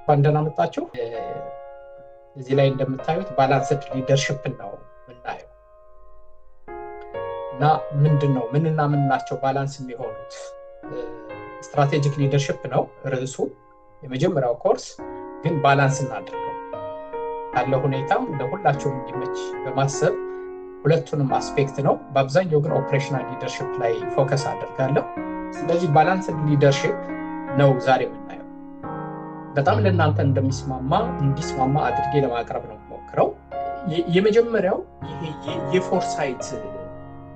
ባንደና መጣችሁ እዚህ ላይ እንደምታዩት ባላንስድ ሊደርሺፕ ነው ምናየው እና ምንድነው ምንና ምን ናቸው ባላንስ የሚሆኑት ስትራቴጂክ ሊደርሺፕ ነው ርዕሱ የመጀመሪያው ኮርስ ግን ባላንስ እናድርገው ያለው ሁኔታ ለሁላችሁም እንዲመች በማሰብ ሁለቱንም አስፔክት ነው በአብዛኛው ግን ኦፕሬሽናል ሊደርሺፕ ላይ ፎከስ አድርጋለሁ ስለዚህ ባላንስድ ሊደርሺፕ ነው ዛሬ የምናየው በጣም ለእናንተ እንዲስማማ አድርጌ ለማቅረብ ነው ሞክረው የመጀመሪያው ይሄ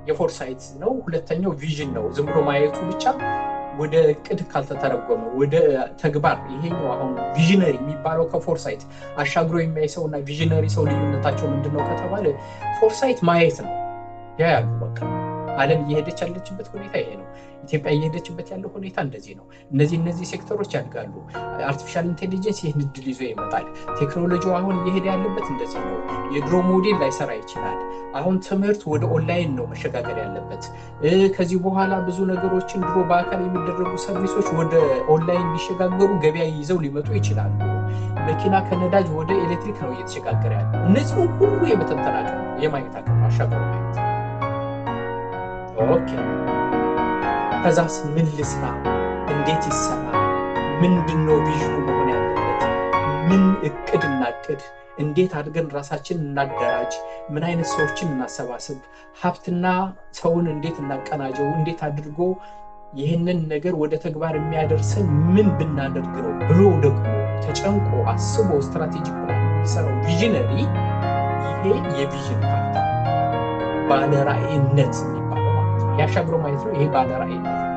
የፎርሳይት ነው ሁለተኛው ቪዥን ነው ዝም ብሎ ማየቱ ብቻ ወደ ቅድ ካልተተረጎመ ወደ ተግባር ይሄኛው አሁን ቪዥነሪ የሚባለው ከፎርሳይት አሻግሮ የሚያይሰውና ቪዥነሪ ሰው ልዩነታቸው ምንድነው ከተባለ ፎርሳይት ማየት ነው ያያሉ በቃ ዓለም እየሄደች ያለችበት ሁኔታ ይሄ ነው ኢትዮጵያ እየሄደችበት ያለው ሁኔታ እንደዚህ ነው እነዚህ ሴክተሮች ያድጋሉ አርቲፊሻል ኢንተለጀንስ ይሄን ድል ይዞ ይመጣል ቴክኖሎጂው አሁን እየሄደ ያለበት እንደዚህ ነው የድሮ ሞዴል ላይሰራ ይችላል አሁን ትምህርት ወደ ኦንላይን ነው መሸጋገር ያለበት ከዚህ በኋላ ብዙ ነገሮችን ድሮ በአካል የሚደረጉ ሰርቪሶች ወደ ኦንላይን ሊሸጋገሩ ገበያ ይዘው ሊመጡ ይችላሉ መኪና ከነዳጅ ወደ ኤሌክትሪክ ነው እየተሸጋገረ ያለው እነዚህ ሁሉ የመተንተናቀ የማየት አቅም አሻገሩ ማየት ኦኬ ከዛስ ምን ልስራ እንዴት ይሰራ ምንድነው ቪዥኑ መሆን ያለበት ምን እቅድና እቅድ እንዴት አድርገን ራሳችንን እናደራጅ ምን አይነት ሰዎችን እናሰባስብ ሀብትና ሰውን እንዴት እናቀናጀው እንዴት አድርጎ ይሄንን ነገር ወደ ተግባር የሚያደርሰን ምን ብናደርግ ነው ብሎ ደግሞ ተጨንቆ አስቦ ስትራቴጂክ ፕላን የሚሰራው ቪዥነሪ ይሄ የቪዥን ፓርት ባለራዕይነት የሚባለው ማለት ነው ያሻግሮ ማለት ነው ይሄ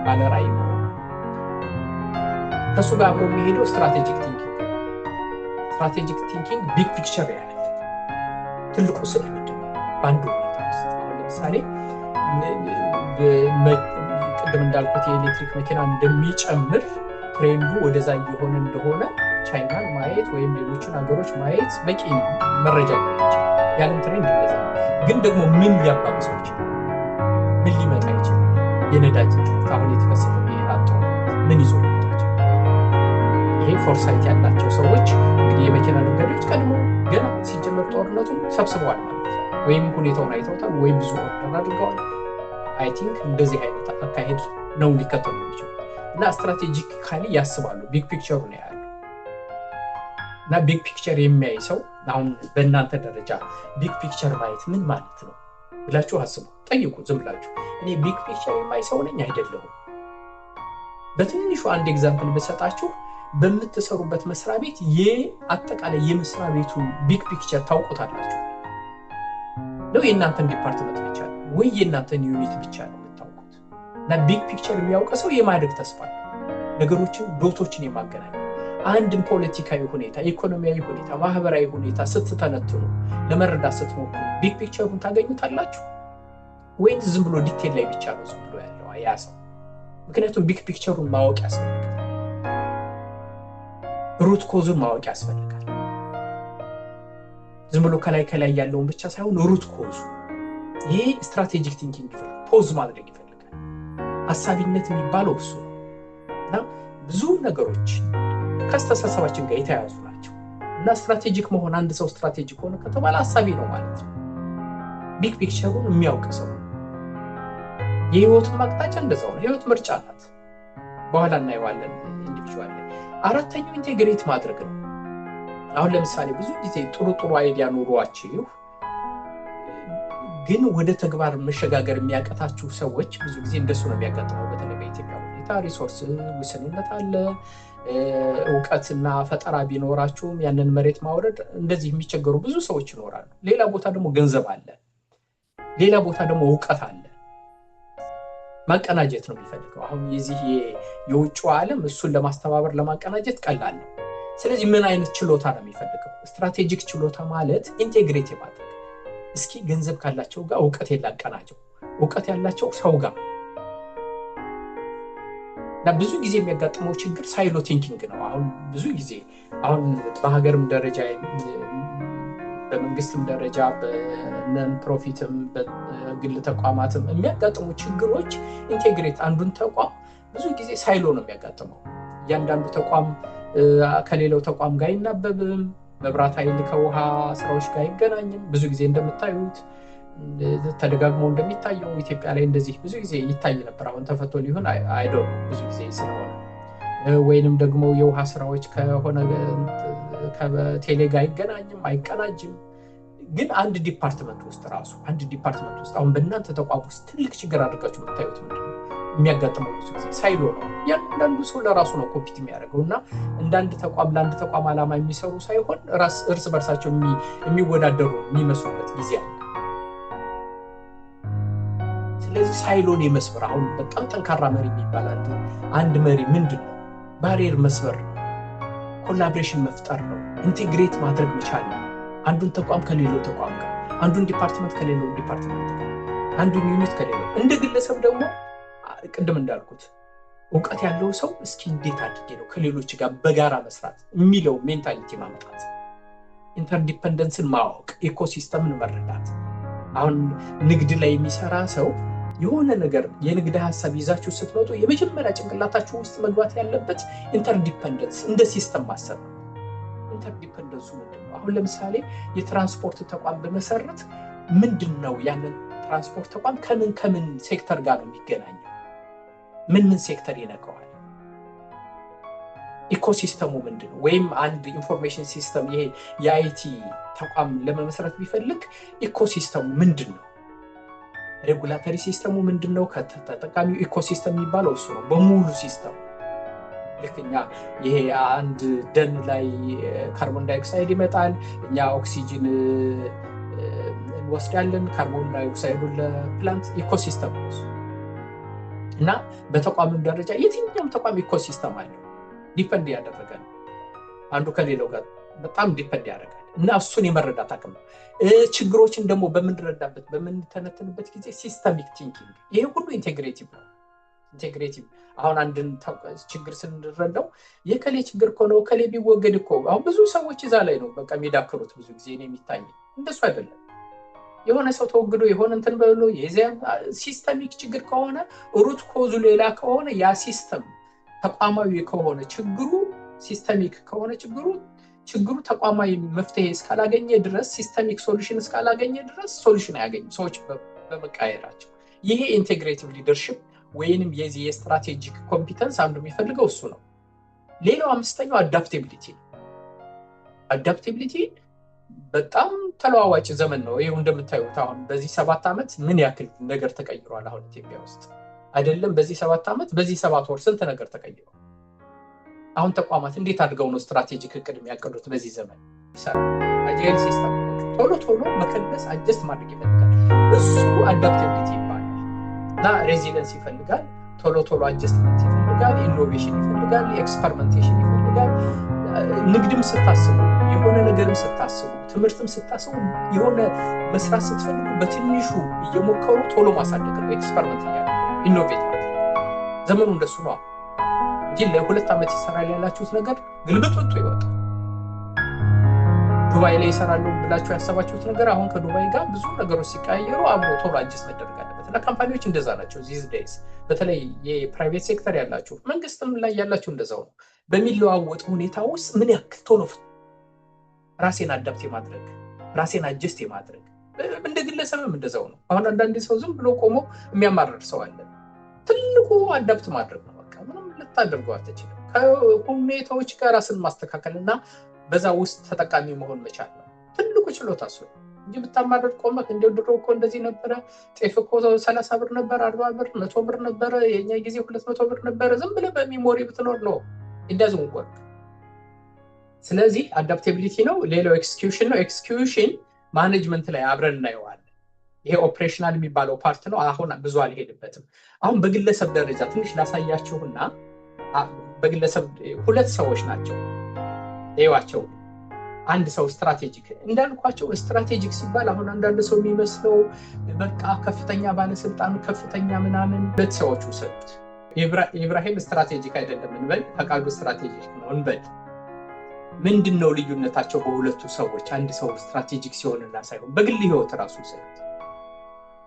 ባለራዕይ ነው ከሱ ጋር አብሮ የሚሄደው ስትራቴጂክ ቲንኪንግ ቢግ ፒክቸር ያለ ትልቁ ስለ ምንድነው በአንዱ ሁኔታ ውስጥ ለምሳሌ ቅድም እንዳልኩት የኤሌክትሪክ መኪና እንደሚጨምር ትሬንዱ ወደዛ እየሆነ እንደሆነ ቻይናን ማየት ወይም ሌሎችን ሀገሮች ማየት በቂ መረጃ ይችላል ያንን ትሬንድ እንደዛ ግን ደግሞ ምን ሊያባብሰው ይችላል ምን ሊመጣ ይችላል የነዳጅ አሁን የተከሰተው ይሄ ምን ይዞ ይሄ ፎርሳይት ያላቸው ሰዎች እንግዲህ የመኪና ነጋዴዎች ቀድሞ ገና ሲጀመር ጦርነቱ ሰብስበዋል ማለት ነው ወይም ሁኔታውን አይተውታል ወይም ብዙ ኦርደር አድርገዋል አይ ቲንክ እንደዚህ አይነት አካሄድ ነው ሊከተሉ ይችላል እና ስትራቴጂካሊ ያስባሉ ቢግ ፒክቸሩ ነው ያለው እና ቢግ ፒክቸር የሚያይ ሰው አሁን በእናንተ ደረጃ ቢግ ፒክቸር ማየት ምን ማለት ነው ብላችሁ አስቡ ጠይቁ ዝም ብላችሁ እኔ ቢግ ፒክቸር የማይ ሰው ነኝ አይደለሁም በትንሹ አንድ ኤግዛምፕል ብሰጣችሁ በምትሰሩበት መስሪያ ቤት የአጠቃላይ የመስሪያ ቤቱን ቢግ ፒክቸር ታውቁታላችሁ ነው የእናንተን ዲፓርትመንት ብቻ ወይ የእናንተን ዩኒት ብቻ ነው የምታውቁት እና ቢግ ፒክቸር የሚያውቅ ሰው የማደግ ተስፋ ነገሮችን ዶቶችን የማገናኘት አንድን ፖለቲካዊ ሁኔታ ኢኮኖሚያዊ ሁኔታ ማህበራዊ ሁኔታ ስትተነትኑ ለመረዳት ስትሞክሩ ቢግ ፒክቸሩን ታገኙታላችሁ ወይስ ዝም ብሎ ዲቴል ላይ ብቻ ነው ዝም ብሎ ያለው አያሰው ምክንያቱም ቢግ ፒክቸሩን ማወቅ ያስፈልጋል ሩት ኮዙን ማወቅ ያስፈልጋል ዝም ብሎ ከላይ ያለውን ብቻ ሳይሆን ሩት ኮዙ ይሄ ስትራቴጂክ ቲንኪንግ ፖዝ ማድረግ ይፈልጋል ሐሳቢነት የሚባለው እሱ እና ብዙ ነገሮች ከስተሳሰባችን ጋር የተያያዙ ናቸው እና ስትራቴጂክ መሆን አንድ ሰው ስትራቴጂክ ሆነ ከተባለ ሐሳቢ ነው ማለት ነው ቢግ ፒክቸሩን የሚያውቅ ሰው የህይወቱን አቅጣጫ እንደዛው ነው ህይወት ምርጫ ናት በኋላ እናየዋለን ኢንዲቪጁዋሊ አራተኛው ኢንቴግሬት ማድረግ ነው አሁን ለምሳሌ ብዙ ጊዜ ጥሩ አይዲያ ኑሯችሁ ግን ወደ ተግባር መሸጋገር የሚያቀታችሁ ሰዎች ብዙ ጊዜ እንደሱ ነው የሚያጋጥመው በተለይ በኢትዮጵያ ሁኔታ ሪሶርስ ውስንነት አለ ዕውቀትና ፈጠራ ቢኖራችሁም ያንን መሬት ማውረድ እንደዚህ የሚቸገሩ ብዙ ሰዎች ይኖራሉ ሌላ ቦታ ደግሞ ገንዘብ አለ ሌላ ቦታ ደግሞ ዕውቀት አለ ማቀናጀት ነው የሚፈልገው አሁን የዚህ የውጭው ዓለም እሱን ለማስተባበር ለማቀናጀት ቀላል ነው ስለዚህ ምን አይነት ችሎታ ነው የሚፈልገው ስትራቴጂክ ችሎታ ማለት ኢንቴግሬት ማድረግ እስኪ ገንዘብ ካላቸው ጋር ዕውቀት ያላቀናጀው ዕውቀት ያላቸው ሰው ጋር እና ብዙ ጊዜ የሚያጋጥመው ችግር ሳይሎ ቲንኪንግ ነው አሁን ብዙ ጊዜ አሁን በሀገርም ደረጃ በመንግስትም ደረጃ በነን ፕሮፊትም በግል ተቋማትም የሚያጋጥሙ ችግሮች ኢንቴግሬት አንዱን ተቋም ብዙ ጊዜ ሳይሎ ነው የሚያጋጥመው ያንዳንዱ ተቋም ከሌላው ተቋም ጋር አይናበብም። መብራት ኃይል ከውሃ ስራዎች ጋር አይገናኝም። ብዙ ጊዜ እንደምታዩት ተደጋግሞ እንደሚታየው ኢትዮጵያ ላይ እንደዚህ ብዙ ጊዜ ይታይ ነበር። አሁን ተፈቶ ሊሆን አይደው ብዙ ጊዜ ስለሆነ ወይንም ደግሞ የውሃ ስራዎች ከሆነ ከቴሌ ጋር አይገናኝም፣ አይቀናጅም። ግን አንድ ዲፓርትመንት ውስጥ አሁን በእናንተ ተቋም ውስጥ ትልቅ ችግር አድርጋችሁ የምታዩት ምንድን ነው የሚያጋጥመው? ብዙ ጊዜ ሳይሎ ነው። ያንዳንዱ ሰው ለራሱ ነው ኮምፒት የሚያደርገው እና ለአንድ ተቋም ዓላማ የሚሰሩ ሳይሆን እርስ በርሳቸው የሚወዳደሩ የሚመስሉበት ጊዜ አለ። ስለዚህ ሳይሎን የመስበር አሁን በጣም ጠንካራ መሪ የሚባል አንድ መሪ ምንድን ነው? ባሪየር መስበር ነው፣ ኮላቦሬሽን መፍጠር ነው፣ ኢንቴግሬት ማድረግ መቻል ነው። አንዱን ተቋም ከሌላው ተቋም ጋር፣ አንዱን ዲፓርትመንት ከሌላው ዲፓርትመንት ጋር፣ አንዱን ዩኒት ከሌላው። እንደ ግለሰብ ደግሞ ቅድም እንዳልኩት እውቀት ያለው ሰው እስኪ እንዴት አድርጌ ነው ከሌሎች ጋር በጋራ መስራት የሚለው ሜንታሊቲ ማምጣት፣ ኢንተርዲፔንደንስን ማወቅ፣ ኢኮሲስተምን መረዳት። አሁን ንግድ ላይ የሚሰራ ሰው የሆነ ነገር የንግድ ሀሳብ ይዛችሁ ስትመጡ የመጀመሪያ ጭንቅላታችሁ ውስጥ መግባት ያለበት ኢንተርዲፔንደንስ እንደ ሲስተም ማሰብ ነው። ኢንተርዲፔንደንሱ ምንድን ነው? አሁን ለምሳሌ የትራንስፖርት ተቋም በመሰረት ምንድን ነው ያንን ትራንስፖርት ተቋም ከምን ሴክተር ጋር ነው የሚገናኘው? ምን ሴክተር ይነካዋል? ኢኮሲስተሙ ምንድን ነው? ወይም አንድ ኢንፎርሜሽን ሲስተም ይሄ የአይቲ ተቋም ለመመስረት ቢፈልግ ኢኮሲስተሙ ምንድን ነው? ሬጉላተሪ ሲስተሙ ምንድን ነው? ከተጠቃሚው ኢኮሲስተም የሚባለው እሱ ነው በሙሉ ሲስተም። ልክኛ ይሄ አንድ ደን ላይ ካርቦን ዳይኦክሳይድ ይመጣል፣ እኛ ኦክሲጅን እንወስዳለን፣ ካርቦን ዳይኦክሳይዱን ለፕላንት ኢኮሲስተም ነው እና በተቋም ደረጃ የትኛውም ተቋም ኢኮሲስተም አለው። ዲፔንድ ያደረገ ነው አንዱ ከሌላው ጋር በጣም ዲፔንድ ያደርጋል እና እሱን የመረዳት አቅም ነው። ችግሮችን ደግሞ በምንተነትንበት ጊዜ ሲስተሚክ ቲንኪንግ፣ ይሄ ሁሉ ኢንቴግሬቲቭ ነው። ኢንቴግሬቲቭ አሁን አንድን ችግር ስንረዳው የከሌ ችግር እኮ ነው ከሌ ቢወገድ እኮ አሁን ብዙ ሰዎች እዛ ላይ ነው በቃ የሚዳክሩት። ብዙ ጊዜ ነው የሚታይ እንደሱ አይደለም። የሆነ ሰው ተወግዶ የሆነ እንትን ብሎ የዚያ ሲስተሚክ ችግር ከሆነ ሩት ኮዙ ሌላ ከሆነ ያ ሲስተም ተቋማዊ ከሆነ ችግሩ ሲስተሚክ ከሆነ ችግሩ ተቋማዊ መፍትሄ እስካላገኘ ድረስ ሲስተሚክ ሶሉሽን እስካላገኘ ድረስ ሶሉሽን አያገኙም ሰዎች በመቃየራቸው። ይሄ ኢንቴግሬቲቭ ሊደርሺፕ ወይንም የዚህ የስትራቴጂክ ኮምፒተንስ አንዱ የሚፈልገው እሱ ነው። ሌላው አምስተኛው አዳፕቲቢሊቲ ነው። አዳፕቲቢሊቲ በጣም ተለዋዋጭ ዘመን ነው። ይሄው እንደምታዩት አሁን በዚህ 7 ዓመት ምን ያክል ነገር ተቀይሯል። አሁን ኢትዮጵያ ውስጥ አይደለም በዚህ 7 ዓመት በዚህ 7 ወር ስንት ነገር ተቀይሯል። አሁን ተቋማት እንዴት አድርገው ነው ስትራቴጂክ እቅድ የሚያቀዱት? በዚህ ዘመን አጃይል ሲስተም ቶሎ መከለስ አጀስት ማድረግ ይፈልጋል። እሱ አዳፕቲቢሊቲ ይባላል እና ሬዚሊየንስ ይፈልጋል። ቶሎ አጀስትመንት ይፈልጋል። ኢኖቬሽን ይፈልጋል። ኤክስፐሪመንቴሽን ይፈልጋል። ንግድም ስታስቡ የሆነ ነገርም ስታስቡ ትምህርትም ስታስቡ የሆነ መስራት ስትፈልጉ በትንሹ እየሞከሩ ቶሎ ማሳደግ ነው። ኤክስፐሪመንት እያደረጉ ኢኖቬት ማድረግ ዘመኑ እንደሱ ነው እንጂ ለ2 ዓመት ይሰራል ያላችሁት ነገር ግልብጥብጡ ይወጣል። ዱባይ ላይ ይሰራሉ ብላችሁ ያሰባችሁት ነገር አሁን ከዱባይ ጋር ብዙ ነገሮች ሲቀያየሩ አብሮ ቶሎ አጀስት መደረግ አለበት እና ካምፓኒዎች እንደዛ ናቸው these days። በተለይ የፕራይቬት ሴክተር ያላችሁ መንግስትም ላይ ያላችሁ እንደዛው ነው። በሚለዋወጥ ሁኔታ ውስጥ ምን ያክል ቶሎ ራሴን አዳፕት የማድረግ ራሴን አጀስት የማድረግ እንደ ግለሰብም እንደዛው ነው። አሁን አንዳንድ ሰው ዝም ብሎ ቆሞ የሚያማርር ሰው አለ። ትልቁ አዳፕት ማድረግ ነው። በቃ ምንም ልታደርገው አትችልም። ከሁኔታዎች ጋር ራስን ማስተካከልና በዛ ውስጥ ተጠቃሚ መሆን መቻል ነው ትልቁ ችሎታ እሱ እንጂ ብታማርር ቆመህ እንደው ድሮ እኮ እንደዚህ ነበረ፣ ጤፍ እኮ 30 ብር ነበር፣ 40 ብር፣ 100 ብር ነበር፣ የኛ ጊዜ 200 ብር ነበር፣ ዝም ብለህ በሚሞሪ ብትኖር ነው እንደዚህ ወርክ። ስለዚህ አዳፕቲቢሊቲ ነው። ሌላው ኤክስኪዩሽን ነው። ኤክስኪዩሽን ማኔጅመንት ላይ አብረን እናየዋለን። ይሄ ኦፕሬሽናል የሚባለው ፓርት ነው። አሁን ብዙ አልሄድበትም። አሁን በግለሰብ ደረጃ ትንሽ ላሳያችሁና በግለሰብ 2 ሰዎች ናቸው ይዋቸው። አንድ ሰው ስትራቴጂክ እንዳልኳቸው ስትራቴጂክ ሲባል አሁን አንዳንድ ሰው የሚመስለው በቃ ከፍተኛ ባለስልጣን ከፍተኛ ምናምን 2 ሰዎች ወሰዱት። ኢብራሂም ስትራቴጂክ አይደለም እንበል፣ ፈቃዱ ስትራቴጂክ ነው እንበል። ምንድነው ልዩነታቸው በሁለቱ ሰዎች? አንድ ሰው ስትራቴጂክ ሲሆንና ሳይሆን በግል ህይወት ራሱ ሰዓት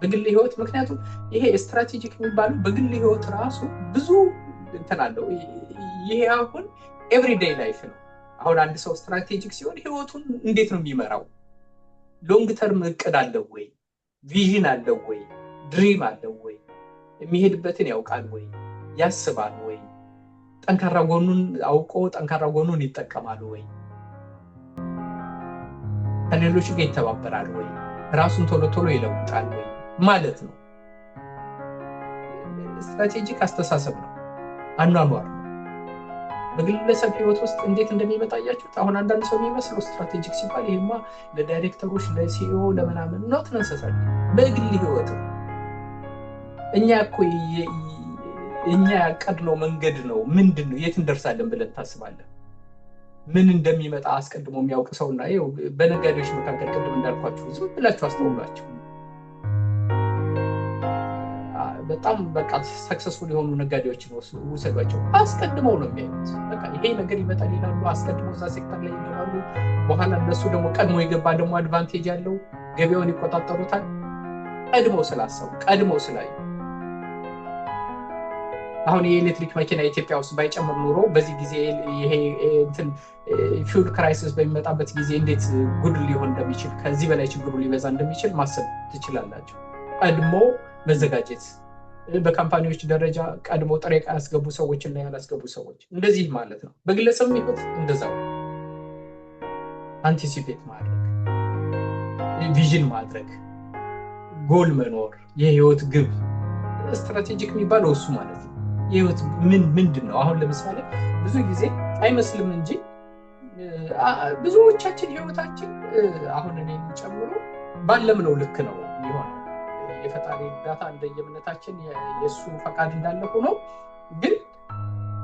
በግል ህይወት ምክንያቱም ይሄ ስትራቴጂክ የሚባለው በግል ህይወት ራሱ ብዙ እንትን አለው። ይሄ አሁን ኤቭሪዴይ ላይፍ ነው። አሁን አንድ ሰው ስትራቴጂክ ሲሆን ህይወቱን እንዴት ነው የሚመራው? ሎንግ ተርም እቅድ አለው ወይ? ቪዥን አለው ወይ? ድሪም አለው ወይ? የሚሄድበትን ያውቃል ወይ? ያስባል ወይ? ጠንካራ ጎኑን አውቆ ጠንካራ ጎኑን ይጠቀማል ወይ? ከሌሎች ጋር ይተባበራል ወይ? ራሱን ቶሎ ቶሎ ይለውጣል ወይ ማለት ነው። ስትራቴጂክ አስተሳሰብ ነው፣ አኗኗር ነው። በግለሰብ ህይወት ውስጥ እንዴት እንደሚመጣ ያያችሁት። አሁን አንዳንድ ሰው የሚመስለው ስትራቴጂክ ሲባል ይሄማ ለዳይሬክተሮች ለሲኢኦ ለምናምን ኖት ነሰሰሪ በግል ህይወት ነው። እኛ ያቀድነው መንገድ ነው ምንድን ነው? የት እንደርሳለን ብለን ታስባለን? ምን እንደሚመጣ አስቀድሞ የሚያውቅ ሰውና ይኸው በነጋዴዎች መካከል ቅድም እንዳልኳችሁ ዝም ብላችሁ አስተውሏቸው። በጣም በቃ ሰክሰስፉል የሆኑ ነጋዴዎችን ውሰዷቸው። አስቀድመው ነው የሚያዩት። በቃ ይሄ ነገር ይመጣል ይላሉ። አስቀድመው እዛ ሴክተር ላይ ይገባሉ። በኋላ እነሱ ደግሞ ቀድሞ የገባ ደግሞ አድቫንቴጅ ያለው ገበያውን ይቆጣጠሩታል። ቀድመው ስላሰቡ ቀድመው ስላዩ። አሁን የኤሌክትሪክ መኪና ኢትዮጵያ ውስጥ ባይጨምር ኑሮ በዚህ ጊዜ ይሄ ፊውል ክራይሲስ በሚመጣበት ጊዜ እንዴት ጉድ ሊሆን እንደሚችል ከዚህ በላይ ችግሩ ሊበዛ እንደሚችል ማሰብ ትችላላችሁ። ቀድሞ መዘጋጀት በካምፓኒዎች ደረጃ ቀድሞ ጥሬ ዕቃ ያስገቡ ሰዎች እና ያላስገቡ ሰዎች እንደዚህ ማለት ነው። በግለሰብ ህይወት እንደዛው አንቲሲፔት ማድረግ፣ ቪዥን ማድረግ፣ ጎል መኖር፣ የህይወት ግብ ስትራቴጂክ የሚባለው እሱ ማለት ነው። የህይወት ምንድን ነው? አሁን ለምሳሌ ብዙ ጊዜ አይመስልም እንጂ ብዙዎቻችን ህይወታችን አሁን እኔ ጨምሮ ባለምነው ልክ ነው የሚሆነው። የፈጣሪ እርዳታ እንደየእምነታችን የእሱ ፈቃድ እንዳለ ሆኖ ግን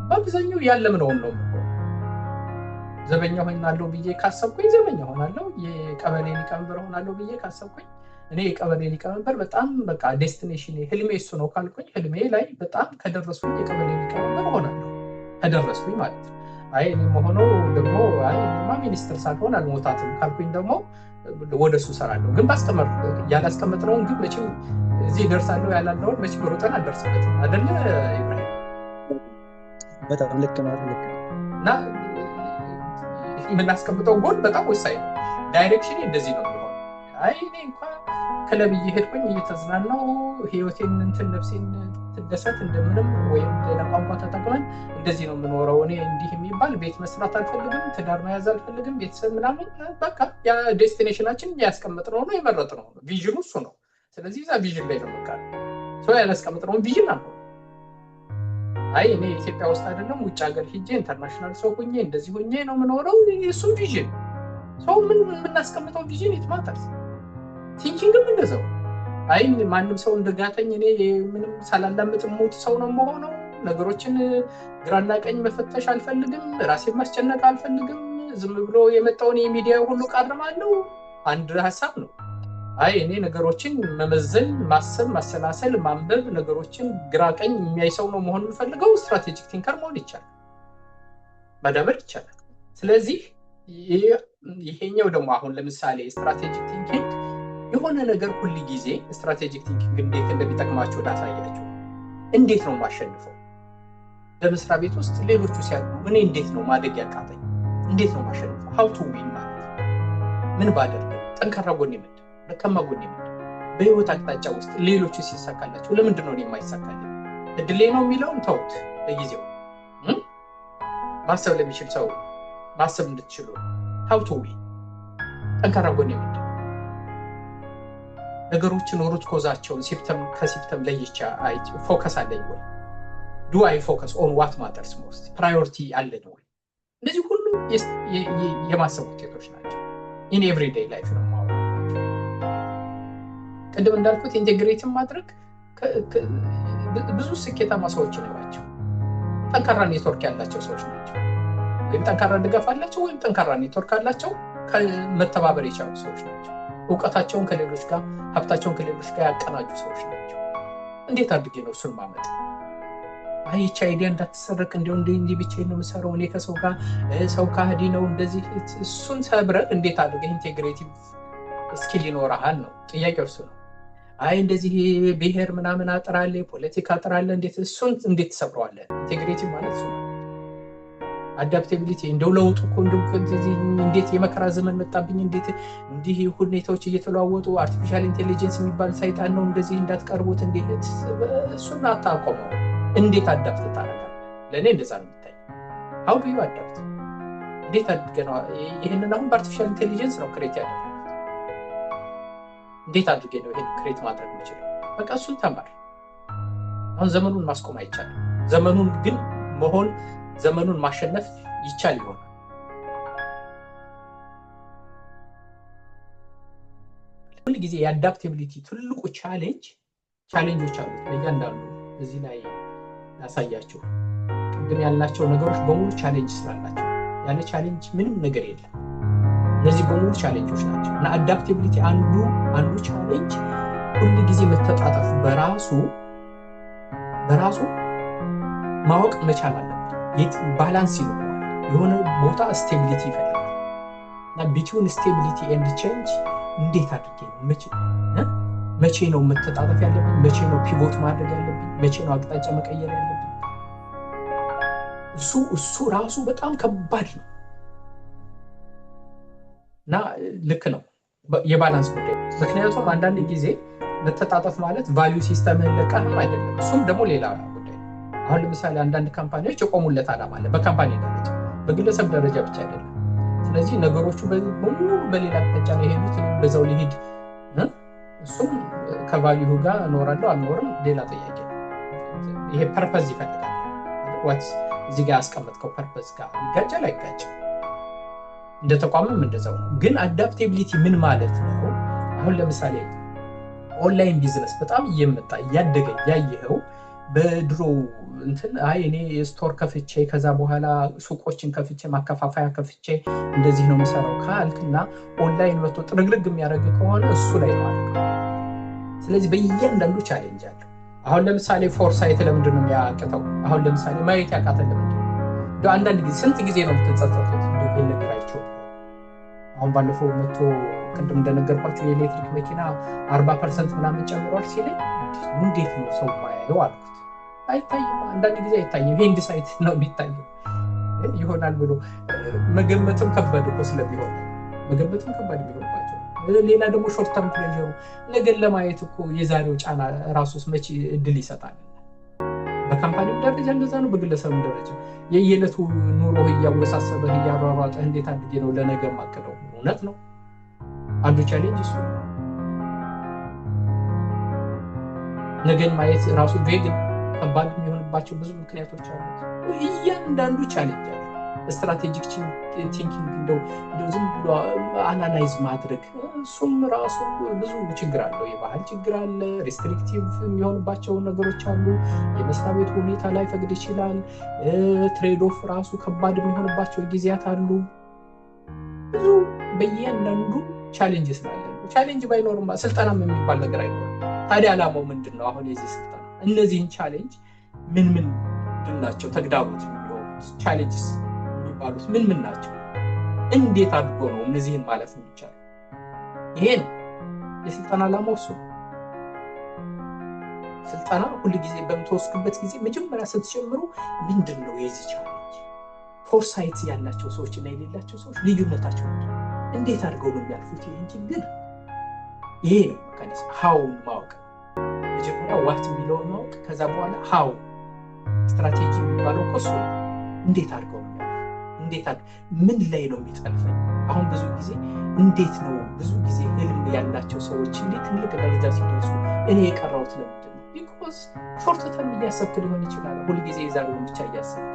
በአብዛኛው ያለምነውን ነው። ዘበኛ ሆናለሁ ብዬ ካሰብኩኝ ዘበኛ ሆናለሁ። የቀበሌ ሊቀመንበር ሆናለሁ ብዬ ካሰብኩኝ እኔ የቀበሌ ሊቀመንበር በጣም በቃ ዴስቲኔሽን ህልሜ እሱ ነው ካልኩኝ ህልሜ ላይ በጣም ከደረስኩኝ የቀበሌ ሊቀመንበር ሆናለሁ ከደረስኩኝ ማለት ነው። አይ እኔ መሆነው ደግሞ እኔማ ሚኒስትር ሳልሆን አልሞታትም ካልኩኝ ደግሞ ወደሱ እሰራለሁ። ግን ያላስቀመጥነውን ግን መቼም እዚህ ደርሳለሁ ያላለውን መቼም ሮጠን አልደርስበትም አይደለ ኢብራሂም? በጣም ልክ ነው። እና የምናስቀምጠው ጎል በጣም ወሳኝ ነው። ዳይሬክሽን እንደዚህ ነው የሚሆነው። አይ እኔ እንኳን ክለብ እየሄድኩኝ እየተዝናናው ህይወቴን ነፍሴን ትደሰት እንደምንም ወይም ሌላ ቋንቋ ተጠቅመን እንደዚህ ነው የምኖረው። እኔ እንዲህ የሚባል ቤት መስራት አልፈልግም፣ ትዳር መያዝ አልፈልግም፣ ቤተሰብ ምናምን በቃ ያ ዴስቲኔሽናችን ያስቀምጥነው ነው የመረጥነው ነው። ቪዥኑ እሱ ነው። ስለዚህ እዛ ቪዥን ላይ ነው በቃ ሰው ያላስቀምጥነውን ቪዥን አለው። አይ እኔ ኢትዮጵያ ውስጥ አይደለም ውጭ ሀገር ሂጄ ኢንተርናሽናል ሰው ሁኜ እንደዚህ ሁኜ ነው የምኖረው። እሱ ቪዥን ሰው የምናስቀምጠው ቪዥን ኢት ማተርስ። ቲንኪንግም እንደዛው። አይ ማንም ሰው እንደጋተኝ እኔ ምንም ሳላላምጥ ሞት ሰው ነው የምሆነው። ነገሮችን ግራና ቀኝ መፈተሽ አልፈልግም፣ ራሴን ማስጨነቅ አልፈልግም። ዝም ብሎ የመጣውን የሚዲያ ሁሉ ቃርማለሁ። አንድ ሀሳብ ነው። አይ እኔ ነገሮችን መመዘን፣ ማሰብ፣ ማሰላሰል፣ ማንበብ፣ ነገሮችን ግራ ቀኝ የሚያይ ሰው ነው መሆን የምፈልገው። ስትራቴጂክ ቲንከር መሆን ይቻላል፣ ማዳበር ይቻላል። ስለዚህ ይሄኛው ደግሞ አሁን ለምሳሌ ስትራቴጂክ ቲንኪንግ የሆነ ነገር ሁሉ ጊዜ ስትራቴጂክ ቲንኪንግ እንዴት እንደሚጠቅማቸው ላሳያቸው። እንዴት ነው ማሸንፈው? በመስሪያ ቤት ውስጥ ሌሎቹ ሲያድጉ እኔ እንዴት ነው ማደግ ያቃተኝ? እንዴት ነው ማሸንፈው? ሀው ቱ ዊን ማለት ምን ባደርግ? ጠንካራ ጎኔ ምንድን? ደካማ ጎኔ ምንድን? በህይወት አቅጣጫ ውስጥ ሌሎቹ ሲሳካላቸው ለምንድን ነው እኔ የማይሳካልኝ? እድሌ ነው የሚለውን ተውት ለጊዜው። ማሰብ ለሚችል ሰው ማሰብ እንድትችሉ ሀው ቱ ዊን፣ ጠንካራ ጎኔ ምንድን? ነገሮችን ሩት ኮዛቸውን ከሲምፕተም ለይቻ ፎከስ አለኝ ወይ? ዱ አይ ፎከስ ኦን ዋት ማተርስ ሞስት? ፕራዮሪቲ አለኝ ወይ? እነዚህ ሁሉ የማሰብ ውጤቶች ናቸው። ኢን ኤቭሪዴይ ላይፍ ነው ማወራቸው። ቅድም እንዳልኩት ኢንቴግሬትን ማድረግ ብዙ ስኬታማ ሰዎች ናቸው። ጠንካራ ኔትወርክ ያላቸው ሰዎች ናቸው። ወይም ጠንካራ ድጋፍ አላቸው ወይም ጠንካራ ኔትወርክ አላቸው። መተባበር የቻሉ ሰዎች ናቸው። እውቀታቸውን ከሌሎች ጋር፣ ሀብታቸውን ከሌሎች ጋር ያቀናጁ ሰዎች ናቸው። እንዴት አድርጌ ነው እሱን ማመጥ? አይ ይህች አይዲያ እንዳትሰረቅ እንዲህ ብቻዬን ነው የምሰራው፣ እኔ ከሰው ጋር ሰው ካህዲ ነው እንደዚህ። እሱን ሰብረህ እንዴት አድርገህ ኢንቴግሬቲቭ ስኪል ይኖርሃል ነው ጥያቄው። እሱ ነው። አይ እንደዚህ ብሔር ምናምን አጥራለህ፣ ፖለቲካ አጥራለህ፣ እሱን እንዴት ትሰብረዋለህ? ኢንቴግሬቲቭ ማለት እሱ ነው። አዳፕታቢሊቲ እንደው ለውጡ እኮ እንዴት የመከራ ዘመን መጣብኝ እንዴት እንዲህ ሁኔታዎች እየተለዋወጡ አርቲፊሻል ኢንቴሊጀንስ የሚባል ሰይጣን ነው እንደዚህ እንዳትቀርቡት እንዴት እሱን አታቆመው እንዴት አዳፕት ታደርጋለህ ለኔ እንደዛ ነው የሚታይ how do you adapt እንዴት አድርገን ይሄንን አሁን በአርቲፊሻል ኢንቴሊጀንስ ነው ክሬት ያደረገው እንዴት አድርገን ነው ይሄን ክሬት ማድረግ የምችለው በቃ እሱን ተማር አሁን ዘመኑን ማስቆም አይቻልም ዘመኑን ግን መሆን ዘመኑን ማሸነፍ ይቻል ይሆናል ሁሉ ጊዜ የአዳፕታቢሊቲ ትልቁ ቻሌንጆች አሉ ለእያንዳንዱ እዚህ ላይ ያሳያችሁ ቅድም ያላቸው ነገሮች በሙሉ ቻሌንጅ ስላላቸው ያለ ቻሌንጅ ምንም ነገር የለም እነዚህ በሙሉ ቻሌንጆች ናቸው እና አዳፕታቢሊቲ አንዱ ቻሌንጅ ሁሉ ጊዜ መተጣጣፍ በራሱ ማወቅ መቻል አለበት ባላንስ ይኖረዋል የሆነ ቦታ ስቴቢሊቲ ይፈልጋል እና ቢትዊን ስቴቢሊቲ ኤንድ ቼንጅ እንዴት አድርጌ ነው መቼ ነው መተጣጣፍ ያለብኝ መቼ ነው ፒቮት ማድረግ ያለብኝ መቼ ነው አቅጣጫ መቀየር ያለብኝ እሱ ራሱ በጣም ከባድ ነው እና ልክ ነው የባላንስ ጉዳይ ምክንያቱም አንዳንድ ጊዜ መተጣጣፍ ማለት ቫልዩ ሲስተምን ለቀህም አይደለም እሱም ደግሞ ሌላ ጉዳይ አሁን ለምሳሌ አንዳንድ ካምፓኒዎች የቆሙለት ዓላማ አለ በካምፓኒ ደረጃ በግለሰብ ደረጃ ብቻ አይደለም ስለዚህ ነገሮቹ በሙሉ በሌላ አቅጣጫ ነው የሄዱት በዛው ሊሄድ እሱም ከቫልዩ ጋር እኖራለሁ አልኖርም ሌላ ጥያቄ ይሄ ፐርፐዝ ይፈልጋል ዋትስ እዚህ ጋር ያስቀመጥከው ፐርፐዝ ጋር ይጋጫል አይጋጭም እንደ ተቋምም እንደዛው ነው ግን አዳፕታቢሊቲ ምን ማለት ነው አሁን ለምሳሌ ኦንላይን ቢዝነስ በጣም እየመጣ እያደገ ያየኸው በድሮ እኔ ስቶር ከፍቼ ከዛ በኋላ ሱቆችን ከፍቼ ማከፋፈያ ከፍቼ እንደዚህ ነው የምሰራው ካልክና ኦንላይን መጥቶ ጥርግርግ የሚያደርግ ከሆነ እሱ ላይ ነው አለ ስለዚህ በእያንዳንዱ ቻሌንጅ አለ አሁን ለምሳሌ ፎርሳይት ለምንድን ነው የሚያቅተው አሁን ለምሳሌ ማየት ያቃተን ለምንድን ነው አንዳንድ ጊዜ ስንት ጊዜ ነው የምትጸጸቱት ይሄን ነገር አይቼው አሁን ባለፈው መጥቶ ቅድም እንደነገርኳችሁ የኤሌክትሪክ መኪና 40% ምናምን ጨምሯል ሲለኝ እንዴት ነው ሰው ማያየው አልኩት አይታይም አንዳንድ ጊዜ አይታይም ሄንድ ሳይት ነው የሚታየው ይሆናል ብሎ መገመትም ከባድ እኮ ስለሚሆን መገመትም ከባድ ቢሆንባቸው ሌላ ደግሞ ሾርት ተርም ፕሬዠሩ ነገር ለማየት እኮ የዛሬው ጫና ራሱስ መቼ እድል ይሰጣል በካምፓኒው ደረጃ እንደዛ ነው በግለሰብም ደረጃ የየለቱ ኑሮ እያወሳሰበህ እያሯሯጠህ እንዴት አድርጌ ነው ለነገ ማቀደው እውነት ነው አንዱ ቻሌንጅ እሱ ነገን ማየት ራሱ ቬግ ከባድ የሚሆንባቸው ብዙ ምክንያቶች አሉት እያንዳንዱ ቻሌንጅ አለ ስትራቴጂክ ቲንኪንግ እንደው ዝም ብሎ አናላይዝ ማድረግ እሱም ራሱ ብዙ ችግር አለው የባህል ችግር አለ ሪስትሪክቲቭ የሚሆንባቸው ነገሮች አሉ የመስሪያ ቤት ሁኔታ ላይ ፈቅድ ይችላል ትሬድ ኦፍ ራሱ ከባድ የሚሆንባቸው ጊዜያት አሉ ብዙ በእያንዳንዱ ቻሌንጅ ስላለ ቻሌንጅ ባይኖርማ ስልጠናም የሚባል ነገር አይኖርም ታዲያ ዓላማው ምንድን ነው አሁን የዚህ ስልጠና እነዚህን ቻሌንጅ ምን ናቸው ተግዳሮት የሚሆኑት ቻሌንጅስ የሚባሉት ምን ናቸው እንዴት አድርጎ ነው እነዚህን ማለፍ የሚቻለው ይሄ ነው የስልጠና ዓላማው እሱ ስልጠና ሁሉ ጊዜ በምትወስዱበት ጊዜ መጀመሪያ ስትጀምሩ ምንድን ነው የዚህ ቻሌንጅ ፎርሳይት ያላቸው ሰዎች እና የሌላቸው ሰዎች ልዩነታቸው እንዴት አድርገው ነው የሚያልፉት ይሄን ችግር ይሄ ነው ሜካኒዝም ሃውን ማወቅ መጀመሪያ ዋት የሚለውን ማወቅ ከዛ በኋላ ሃው ስትራቴጂ የሚባለው ኮሱ እንዴት አድርገው ነው እንዴት ምን ላይ ነው የሚጠልፈኝ አሁን ብዙ ጊዜ እንዴት ነው ብዙ ጊዜ ህልም ያላቸው ሰዎች እንዴት ትልቅ ደረጃ ሲደርሱ እኔ የቀረውት ለምንድን ነው ቢኮዝ ሾርት ተርም እያሰብክ ሊሆን ይችላል ሁሉ ጊዜ የዛሬውን ብቻ እያሰብክ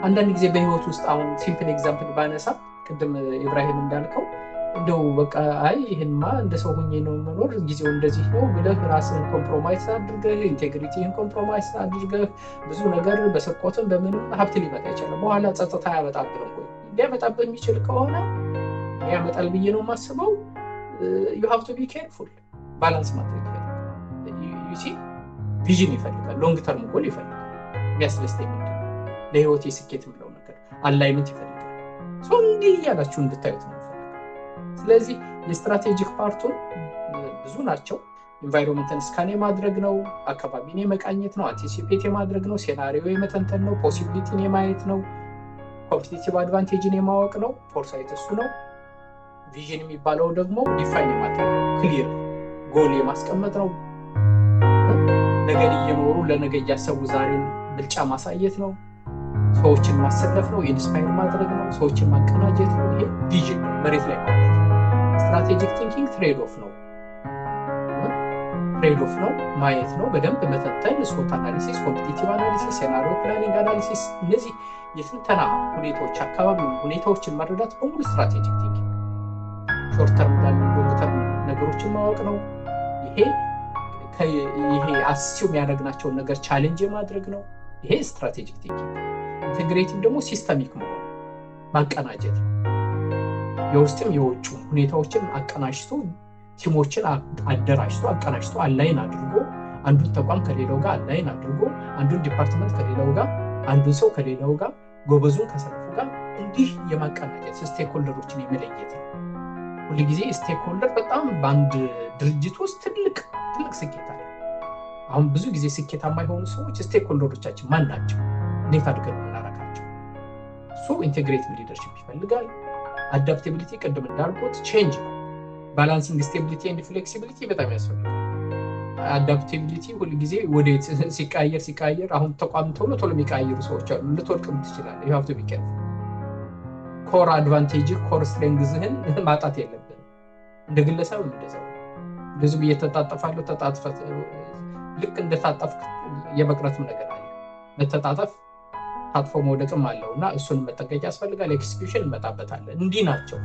አንዳንድ ጊዜ በህይወት ውስጥ አሁን ሲምፕል ኤግዛምፕል ባነሳ ቅድም ኢብራሂም እንዳልከው እንደው በቃ ይሄንማ እንደ ሰው ሆኜ ነው መኖር ጊዜው እንደዚህ ነው ብለህ ራስህን ኮምፕሮማይዝ አድርገህ ኢንቴግሪቲህን ኮምፕሮማይዝ አድርገህ ብዙ ነገር በስርቆትም በምንም ሀብት ሊመጣ ይችላል በኋላ ጸጥታ ያመጣብህ ነው ሊያመጣብህ የሚችል ከሆነ ያመጣል ብዬ ነው የማስበው you have to be careful ባላንስ ማድረግ you see ቪዥን ይፈልጋል ሎንግ ተርም ጎል ይፈልጋል የሚያስደስተኝ ለህይወት የስኬት የምለው ነገር አላይመንት ይፈልጋል ሰው እንዲህ ያላችሁ እንድታዩት ነው ስለዚህ የስትራቴጂክ ፓርቱን ብዙ ናቸው ኢንቫይሮንመንትን ስካን የማድረግ ነው አካባቢን የመቃኘት ነው አንቲሲፔት የማድረግ ነው ሴናሪዮ የመተንተን ነው ፖሲቢሊቲን የማየት ነው ኮምፒቲቲቭ አድቫንቴጅን የማወቅ ነው። ፎርሳይት እሱ ነው። ቪዥን የሚባለው ደግሞ ዲፋይን የማድረግ ነው። ክሊር ጎል የማስቀመጥ ነው። ነገን እየኖሩ ለነገ እያሰቡ ዛሬን ብልጫ ማሳየት ነው። ሰዎችን ማሰለፍ ነው። ኢንስፓየር ማድረግ ነው። ሰዎችን ማቀናጀት ነው። ይሄ ቪዥን መሬት ላይ ማለት ነው። ስትራቴጂክ ቲንኪንግ ትሬድ ኦፍ ነው። ትሬድ ኦፍ ነው፣ ማየት ነው፣ በደንብ መተንተን፣ ስኮት አናሊሲስ፣ ኮምፒቲቲቭ አናሊሲስ፣ ሴናሪዮ ፕላኒንግ አናሊሲስ፣ እነዚህ የትንተና ሁኔታዎች አካባቢ ሁኔታዎችን መረዳት በሙሉ ስትራቴጂክ ቲንኪንግ። ሾርት ተርም እና ሎንግ ተርም ነገሮችን ማወቅ ነው። ይሄ አስዩም ያደረግናቸውን ነገር ቻሌንጅ ማድረግ ነው። ይሄ ስትራቴጂክ ቲንኪንግ። ኢንቴግሬቲቭ ደግሞ ሲስተሚክ መሆን ማቀናጀት ነው። የውስጥም የውጭም ሁኔታዎችን አቀናጅቶ ቲሞችን አደራጅቶ አቀናጅቶ አላይን አድርጎ አንዱን ተቋም ከሌላው ጋር አላይን አድርጎ አንዱን ዲፓርትመንት ከሌላው ጋር አንዱን ሰው ከሌላው ጋር ጎበዙን ከሰነፉ ጋር እንዲህ የማቀናጀት ስቴክሆልደሮችን የመለየት ነው። ሁልጊዜ ስቴክሆልደር በጣም በአንድ ድርጅት ውስጥ ትልቅ ስኬት አለ። አሁን ብዙ ጊዜ ስኬታማ የሆኑ ሰዎች ስቴክሆልደሮቻችን ማን ናቸው? እንዴት አድርገን እናረካቸው? እሱ ኢንቴግሬቲቭ ሊደርሺፕ ይፈልጋል። አዳፕቲቢሊቲ ቅድም እንዳልኩት ቼንጅ ነው። ባላንሲንግ ስቴቢሊቲ ኤንድ ፍሌክሲቢሊቲ በጣም ያስፈልጋል። አዳፕቲቢሊቲ ሁልጊዜ ወዴት ሲቀያየር አሁን ተቋም ቶሎ የሚቀያየሩ ሰዎች አሉ። ልትወድቅም ትችላለህ። you have to be careful። ኮር አድቫንቴጅ ኮር ስትሬንግዝህን ማጣት የለብህም። እንደ ግለሰብም እንደዛው ብዙ እየተጣጣፋለሁ ተጣጥፈት ልክ እንደታጠፍክ የመቅረትም ነገር አለ። መተጣጠፍ ታጥፎ መውደቅም አለውና እሱን መጠንቀቅ ያስፈልጋል። ኤክስኪዩሽን እንመጣበታለን። እንዲህ ናቸው